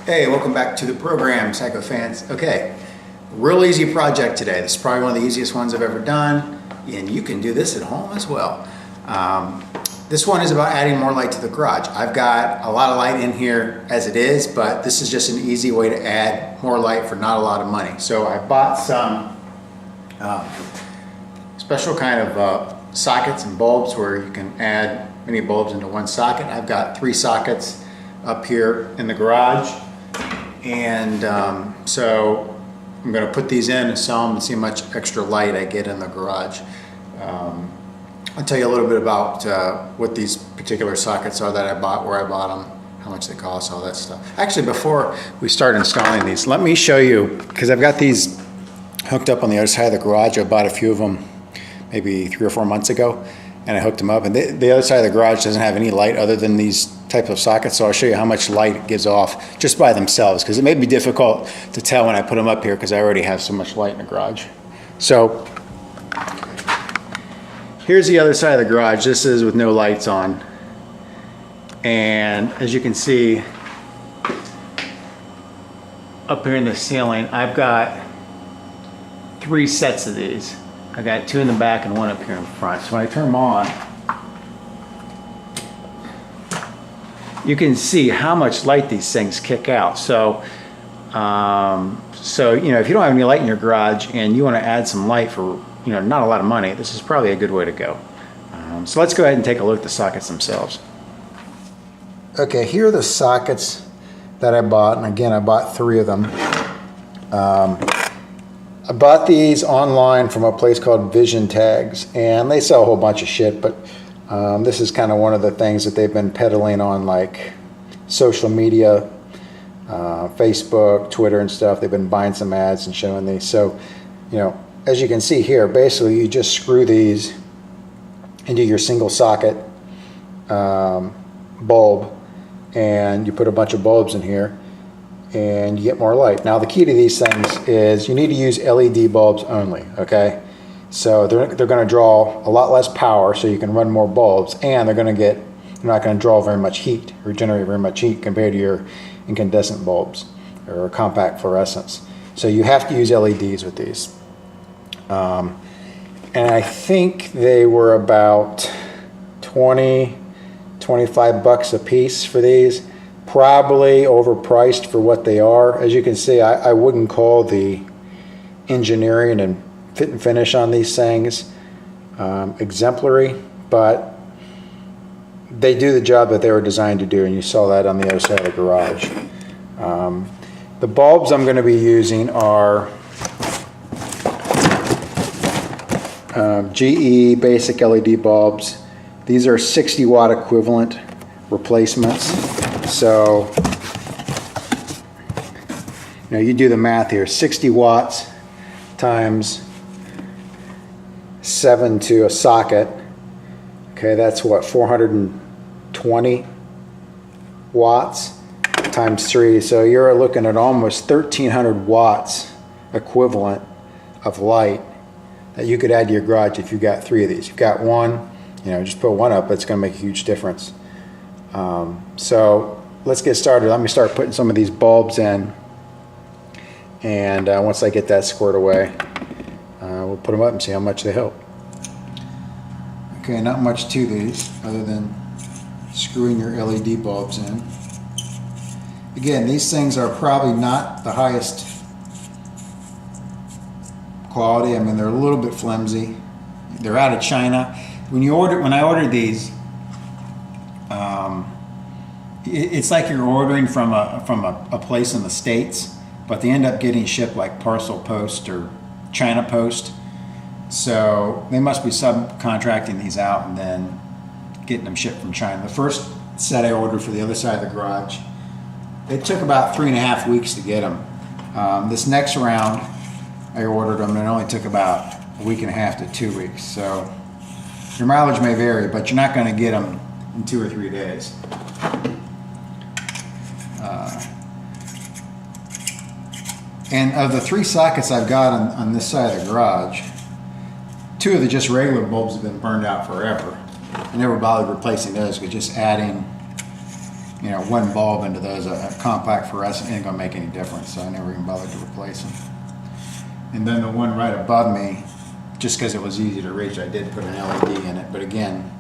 Hey, welcome back to the program, Psycho fans. Okay, real easy project today. This is probably one of the easiest ones I've ever done, and you can do this at home as well. This one is about adding more light to the garage. I've got a lot of light in here as it is, but this is just an easy way to add more light for not a lot of money. So I bought some special kind of sockets and bulbs where you can add many bulbs into one socket. I've got 3 sockets up here in the garage, and so I'm going to put these in and sell them and see how much extra light I get in the garage. I'll tell you a little bit about what these particular sockets are that I bought, where I bought them, how much they cost, all that stuff. Actually, before we start installing these, let me show you, because I've got these hooked up on the other side of the garage. I bought a few of them maybe 3 or 4 months ago, and I hooked them up, and the other side of the garage doesn't have any light other than these type of sockets, so I'll show you how much light it gives off just by themselves, because it may be difficult to tell when I put them up here because I already have so much light in the garage. So here's the other side of the garage. This is with no lights on, and as you can see up here in the ceiling, I've got 3 sets of these. I got 2 in the back and 1 up here in front. So when I turn them on, you can see how much light these things kick out. So, you know, if you don't have any light in your garage and you want to add some light for, you know, not a lot of money, this is probably a good way to go. So let's go ahead and take a look at the sockets themselves. Okay, here are the sockets that I bought, and again, I bought 3 of them. I bought these online from a place called Vision Tags, and they sell a whole bunch of shit, but this is kind of one of the things that they've been peddling on, like social media, Facebook, Twitter and stuff. They've been buying some ads and showing these. So, you know, as you can see here, basically you just screw these into your single socket bulb, and you put a bunch of bulbs in here and you get more light. Now the key to these things is you need to use LED bulbs only, okay? So they're going to draw a lot less power, so you can run more bulbs, and they're not going to draw very much heat or generate very much heat compared to your incandescent bulbs or compact fluorescents. So you have to use LEDs with these. And I think they were about 20, 25 bucks a piece for these. Probably overpriced for what they are. As you can see, I wouldn't call the engineering and fit and finish on these things exemplary, but they do the job that they were designed to do, and you saw that on the other side of the garage. The bulbs I'm going to be using are GE basic LED bulbs. These are 60 watt equivalent replacements. So, you know, you do the math here. 60 watts times 7 to a socket. Okay, that's what, 420 watts times 3. So you're looking at almost 1,300 watts equivalent of light that you could add to your garage if you got 3 of these. You've got 1, you know, just put 1 up. It's going to make a huge difference. So let's get started. Let me start putting some of these bulbs in, and once I get that squared away, we'll put them up and see how much they help. Okay, not much to these other than screwing your LED bulbs in. Again, these things are probably not the highest quality. I mean, they're a little bit flimsy. They're out of China. When I ordered these, it's like you're ordering from a place in the States, but they end up getting shipped like parcel post or China post. So they must be subcontracting these out and then getting them shipped from China. The first set I ordered for the other side of the garage, it took about 3.5 weeks to get them. This next round, I ordered them, and it only took about 1.5 to 2 weeks. So your mileage may vary, but you're not going to get them in 2 or 3 days. And of the 3 sockets I've got on this side of the garage, 2 of the just regular bulbs have been burned out forever. I never bothered replacing those, but just adding you know, one bulb into those, a compact fluorescent ain't gonna make any difference, so I never even bothered to replace them. And then the one right above me, just because it was easy to reach, I did put an LED in it, but again,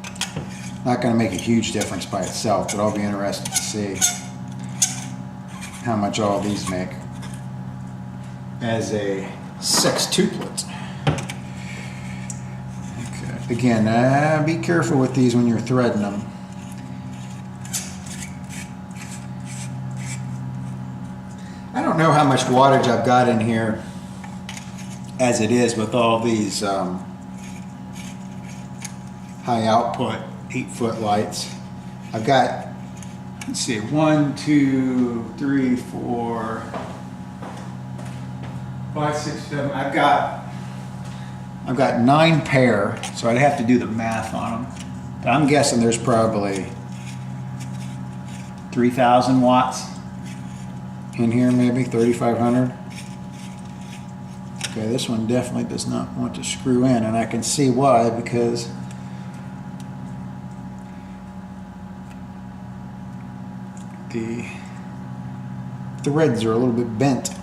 not gonna make a huge difference by itself, but I'll be interested to see how much all these make as a 6-tuplet. Okay. Again, be careful with these when you're threading them. I don't know how much wattage I've got in here as it is with all these high output 8-foot lights. I've got, let's see, 1, 2, 3, 4, 5, 6, 7. I've got 9 pair, so I'd have to do the math on them. But I'm guessing there's probably 3,000 watts in here, maybe 3,500. Okay, this one definitely does not want to screw in, and I can see why, because the threads are a little bit bent.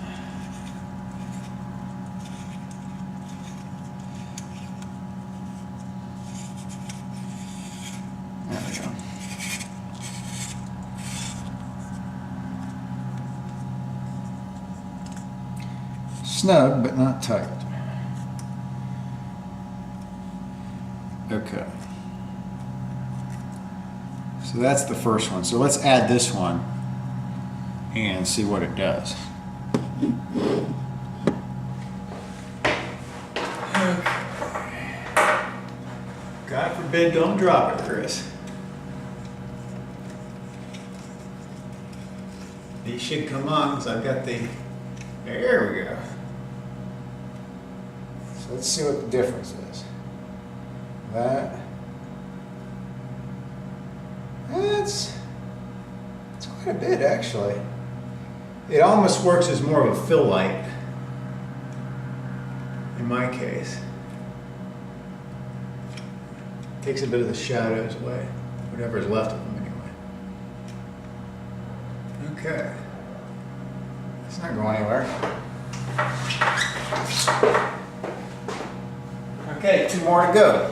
There we go. Snug, but not tight. Okay. So that's the first one. So let's add this one and see what it does. God forbid, don't drop it, Chris. These should come on because I've got the, there we go. So let's see what the difference is. It's quite a bit, actually. It almost works as more of a fill light in my case. Takes a bit of the shadows away, whatever is left of them anyway. Okay. It's not going anywhere. Okay, 2 more to go.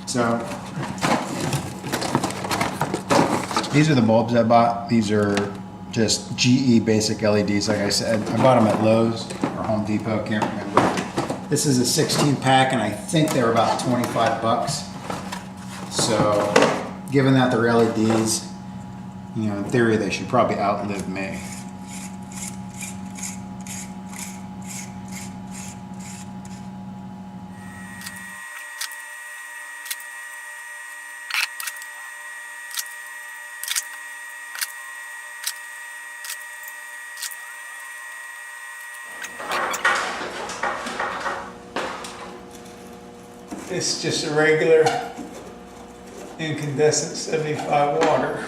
So, these are the bulbs I bought. These are just GE basic LEDs, like I said. I bought them at Lowe's or Home Depot, can't remember. This is a 16 pack, and I think they were about 25 bucks. So, given that they're LEDs, you know, in theory, they should probably outlive me. It's just a regular incandescent 75 water.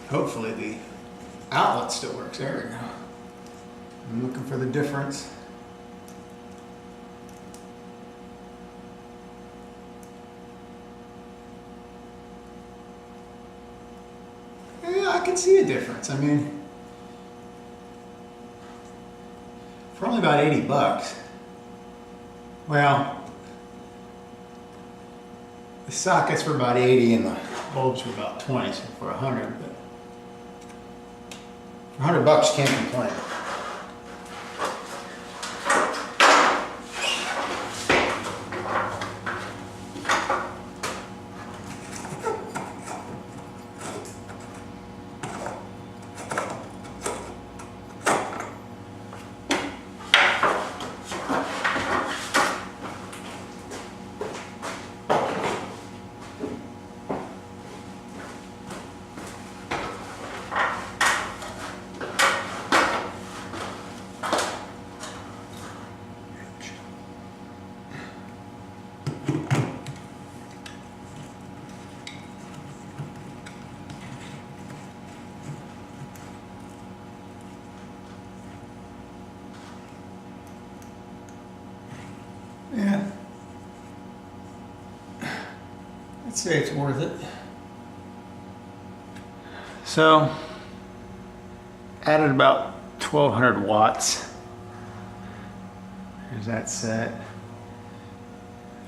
Hopefully the outlet still works. There we go. I'm looking for the difference. Yeah, I can see a difference. I mean, for only about 80 bucks. Well, the sockets were about 80 and the bulbs were about 20, so for 100, but for 100 bucks, can't complain. I'd say it's worth it. So, added about 1200 watts. There's that set.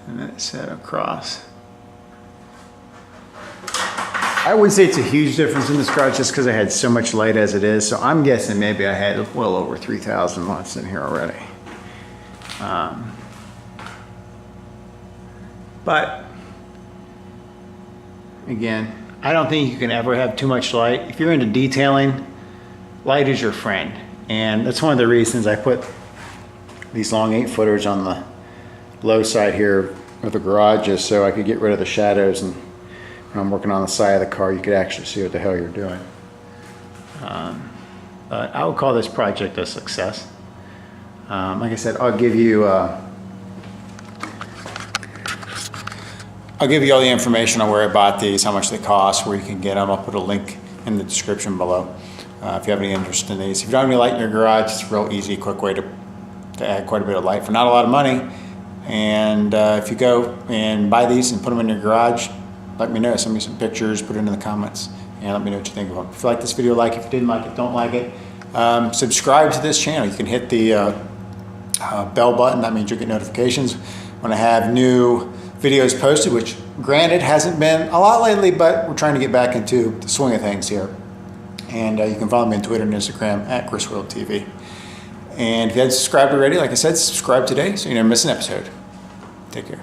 And then it's set across. I wouldn't say it's a huge difference in this garage just because I had so much light as it is. So I'm guessing maybe I had well over 3,000 watts in here already. But again, I don't think you can ever have too much light. If you're into detailing, light is your friend. And that's one of the reasons I put these long 8-footers on the low side here of the garage, just so I could get rid of the shadows, and when I'm working on the side of the car, you could actually see what the hell you're doing. But I would call this project a success. Like I said, I'll give you all the information on where I bought these, how much they cost, where you can get them. I'll put a link in the description below if you have any interest in these. If you don't have any light in your garage, it's a real easy, quick way to add quite a bit of light for not a lot of money. And if you go and buy these and put them in your garage, let me know. Send me some pictures, put it in the comments, and let me know what you think of them. If you like this video, like it. If you didn't like it, don't like it. Subscribe to this channel. You can hit the bell button. That means you'll get notifications when I have new videos posted, which granted hasn't been a lot lately, but we're trying to get back into the swing of things here. And you can follow me on Twitter and Instagram at ChrisWorldTV. And if you haven't subscribed already, like I said, subscribe today so you never miss an episode. Take care.